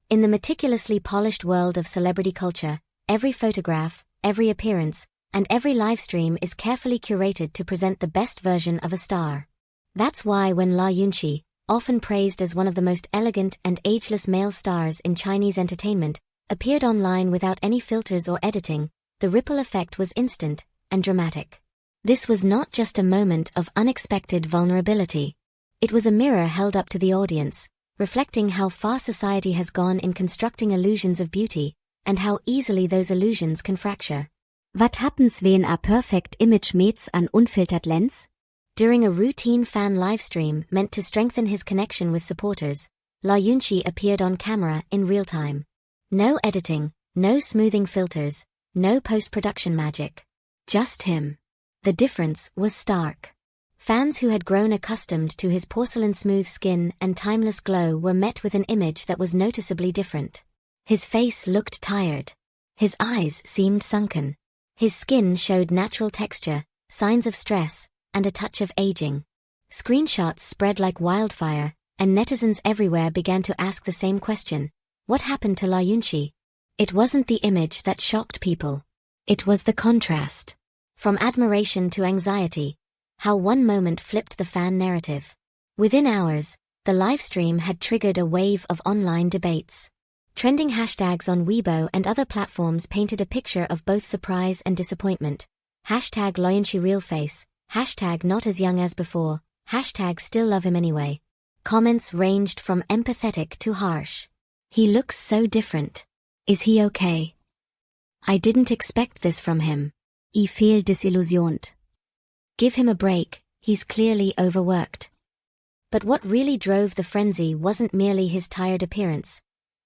In the meticulously polished world of celebrity culture, every photograph, every appearance, and every livestream is carefully curated to present the best version of a star. That's why when Luo Yunxi, often praised as one of the most elegant and ageless male stars in Chinese entertainment, appeared online without any filters or editing, the ripple effect was instant and dramatic. This was not just a moment of unexpected vulnerability. It was a mirror held up to the audience, reflecting how far society has gone in constructing illusions of beauty, and how easily those illusions can fracture. What happens when a perfect image meets an unfiltered lens? During a routine fan livestream meant to strengthen his connection with supporters, Luo Yunxi appeared on camera in real time. No editing, no smoothing filters, no post-production magic. Just him. The difference was stark. Fans who had grown accustomed to his porcelain-smooth skin and timeless glow were met with an image that was noticeably different. His face looked tired. His eyes seemed sunken. His skin showed natural texture, signs of stress, and a touch of aging. Screenshots spread like wildfire, and netizens everywhere began to ask the same question: what happened to Luo Yunxi? It wasn't the image that shocked people. It was the contrast. From admiration to anxiety, how one moment flipped the fan narrative. Within hours, the livestream had triggered a wave of online debates. Trending hashtags on Weibo and other platforms painted a picture of both surprise and disappointment. Hashtag Luo Yunxi real face, hashtag not as young as before, hashtag still love him anyway. Comments ranged from empathetic to harsh. He looks so different. Is he okay? I didn't expect this from him. I feel disillusioned. Give him a break, he's clearly overworked. But what really drove the frenzy wasn't merely his tired appearance.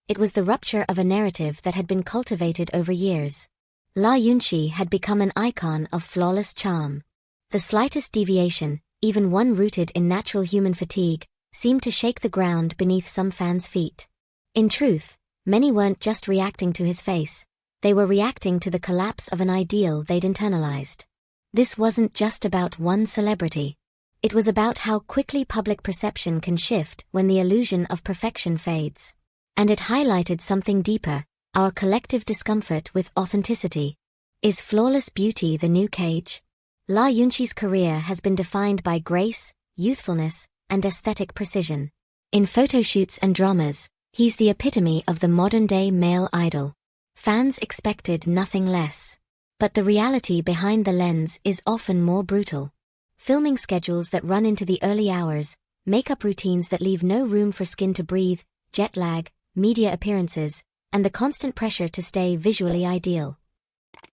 It was the rupture of a narrative that had been cultivated over years. Luo Yunxi had become an icon of flawless charm. The slightest deviation, even one rooted in natural human fatigue, seemed to shake the ground beneath some fans' feet. In truth, many weren't just reacting to his face, they were reacting to the collapse of an ideal they'd internalized. This wasn't just about one celebrity. It was about how quickly public perception can shift when the illusion of perfection fades. And it highlighted something deeper, our collective discomfort with authenticity. Is flawless beauty the new cage? Luo Yunxi's career has been defined by grace, youthfulness, and aesthetic precision. In photoshoots and dramas, he's the epitome of the modern-day male idol. Fans expected nothing less. But the reality behind the lens is often more brutal. Filming schedules that run into the early hours, makeup routines that leave no room for skin to breathe, jet lag, media appearances, and the constant pressure to stay visually ideal.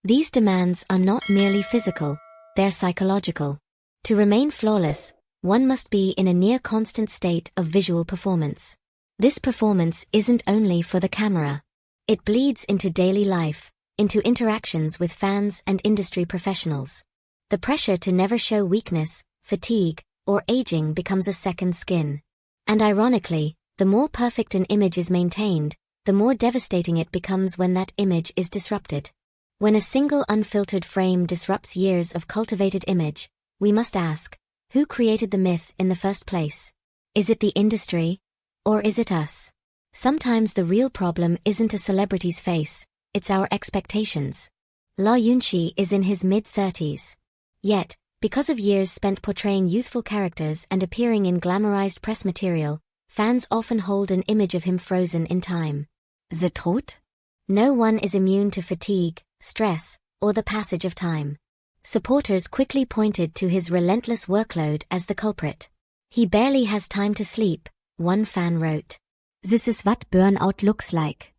These demands are not merely physical, they're psychological. To remain flawless, one must be in a near-constant state of visual performance. This performance isn't only for the camera. It bleeds into daily life, into interactions with fans and industry professionals. The pressure to never show weakness, fatigue, or aging becomes a second skin. And ironically, the more perfect an image is maintained, the more devastating it becomes when that image is disrupted. When a single unfiltered frame disrupts years of cultivated image, we must ask, who created the myth in the first place? Is it the industry? Or is it us? Sometimes the real problem isn't a celebrity's face, it's our expectations. Luo Yunxi is in his mid-30s. Yet, because of years spent portraying youthful characters and appearing in glamorized press material, fans often hold an image of him frozen in time. The truth? No one is immune to fatigue, stress, or the passage of time. Supporters quickly pointed to his relentless workload as the culprit. He barely has time to sleep, one fan wrote. This is what burnout looks like.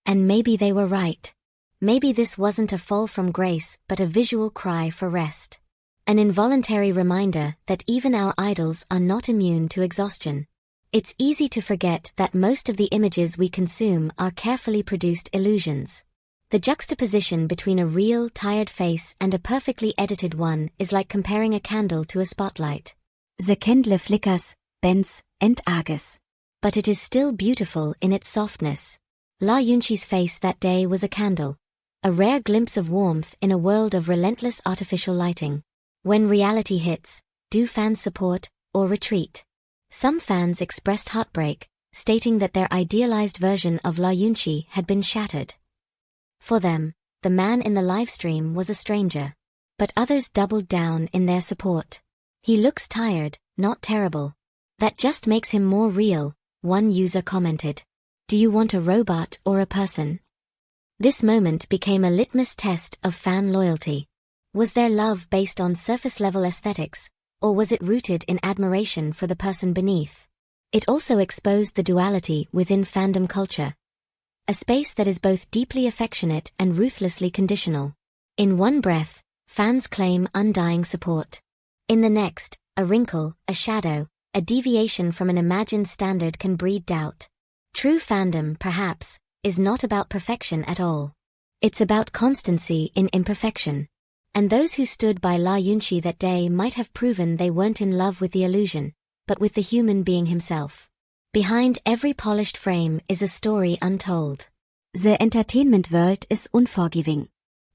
And maybe they were right. Maybe this wasn't a fall from grace but a visual cry for rest. An involuntary reminder that even our idols are not immune to exhaustion. It's easy to forget that most of the images we consume are carefully produced illusions. The juxtaposition between a real, tired face and a perfectly edited one is like comparing a candle to a spotlight. The candle flickers, bends, and arges. But it is still beautiful in its softness. Luo Yunxi's face that day was a candle. A rare glimpse of warmth in a world of relentless artificial lighting. When reality hits, do fans support or retreat? Some fans expressed heartbreak, stating that their idealized version of Luo Yunxi had been shattered. For them, the man in the livestream was a stranger. But others doubled down in their support. "He looks tired, not terrible. That just makes him more real," one user commented. "Do you want a robot or a person?" This moment became a litmus test of fan loyalty. Was their love based on surface-level aesthetics, or was it rooted in admiration for the person beneath? It also exposed the duality within fandom culture. A space that is both deeply affectionate and ruthlessly conditional. In one breath, fans claim undying support. In the next, a wrinkle, a shadow, a deviation from an imagined standard can breed doubt. True fandom, perhaps, is not about perfection at all. It's about constancy in imperfection. And those who stood by Luo Yunxi that day might have proven they weren't in love with the illusion, but with the human being himself. Behind every polished frame is a story untold. The entertainment world is unforgiving.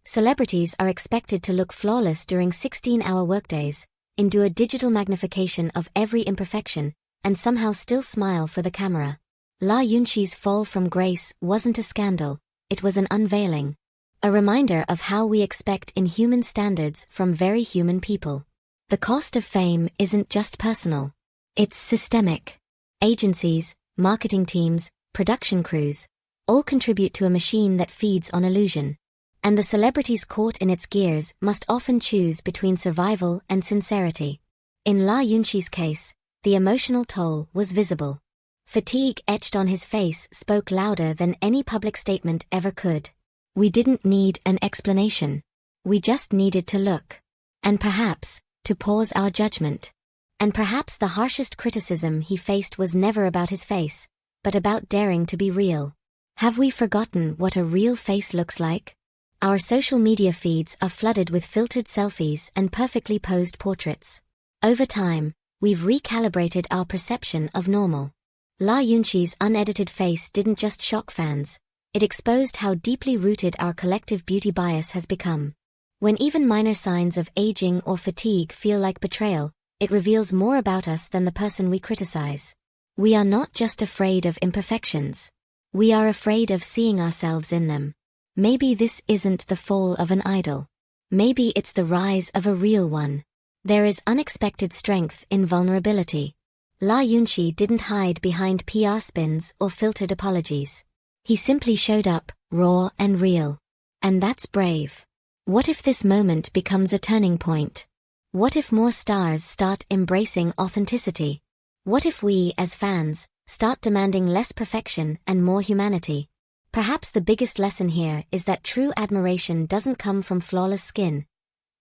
Celebrities are expected to look flawless during 16-hour workdays, endure digital magnification of every imperfection, and somehow still smile for the camera. Luo Yunxi's fall from grace wasn't a scandal, it was an unveiling. A reminder of how we expect inhuman standards from very human people. The cost of fame isn't just personal. It's systemic. Agencies, marketing teams, production crews, all contribute to a machine that feeds on illusion. And the celebrities caught in its gears must often choose between survival and sincerity. In Luo Yunxi's case, the emotional toll was visible. Fatigue etched on his face spoke louder than any public statement ever could. We didn't need an explanation. We just needed to look. And perhaps, to pause our judgment. And perhaps the harshest criticism he faced was never about his face, but about daring to be real. Have we forgotten what a real face looks like? Our social media feeds are flooded with filtered selfies and perfectly posed portraits. Over time, we've recalibrated our perception of normal. Luo Yunxi's unedited face didn't just shock fans, it exposed how deeply rooted our collective beauty bias has become. When even minor signs of aging or fatigue feel like betrayal, it reveals more about us than the person we criticize. We are not just afraid of imperfections. We are afraid of seeing ourselves in them. Maybe this isn't the fall of an idol. Maybe it's the rise of a real one. There is unexpected strength in vulnerability. Luo Yunxi didn't hide behind PR spins or filtered apologies. He simply showed up, raw and real. And that's brave. What if this moment becomes a turning point? What if more stars start embracing authenticity? What if we, as fans, start demanding less perfection and more humanity? Perhaps the biggest lesson here is that true admiration doesn't come from flawless skin.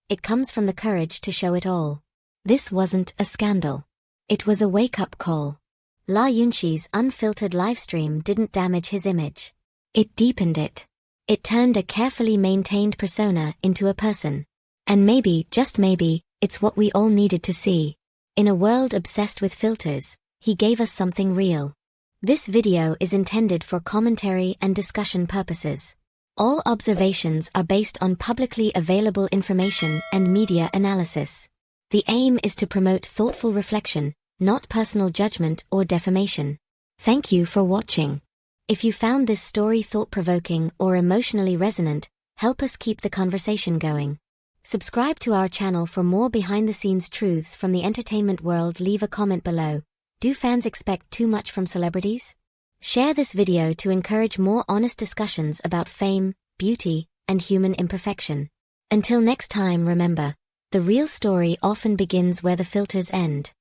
It comes from the courage to show it all. This wasn't a scandal. It was a wake-up call. Luo Yunxi's unfiltered livestream didn't damage his image. It deepened it. It turned a carefully maintained persona into a person. And maybe, just maybe, it's what we all needed to see. In a world obsessed with filters, he gave us something real. This video is intended for commentary and discussion purposes. All observations are based on publicly available information and media analysis. The aim is to promote thoughtful reflection, not personal judgment or defamation. Thank you for watching. If you found this story thought-provoking or emotionally resonant, help us keep the conversation going. Subscribe to our channel for more behind-the-scenes truths from the entertainment world. Leave a comment below. Do fans expect too much from celebrities? Share this video to encourage more honest discussions about fame, beauty, and human imperfection. Until next time, remember, the real story often begins where the filters end.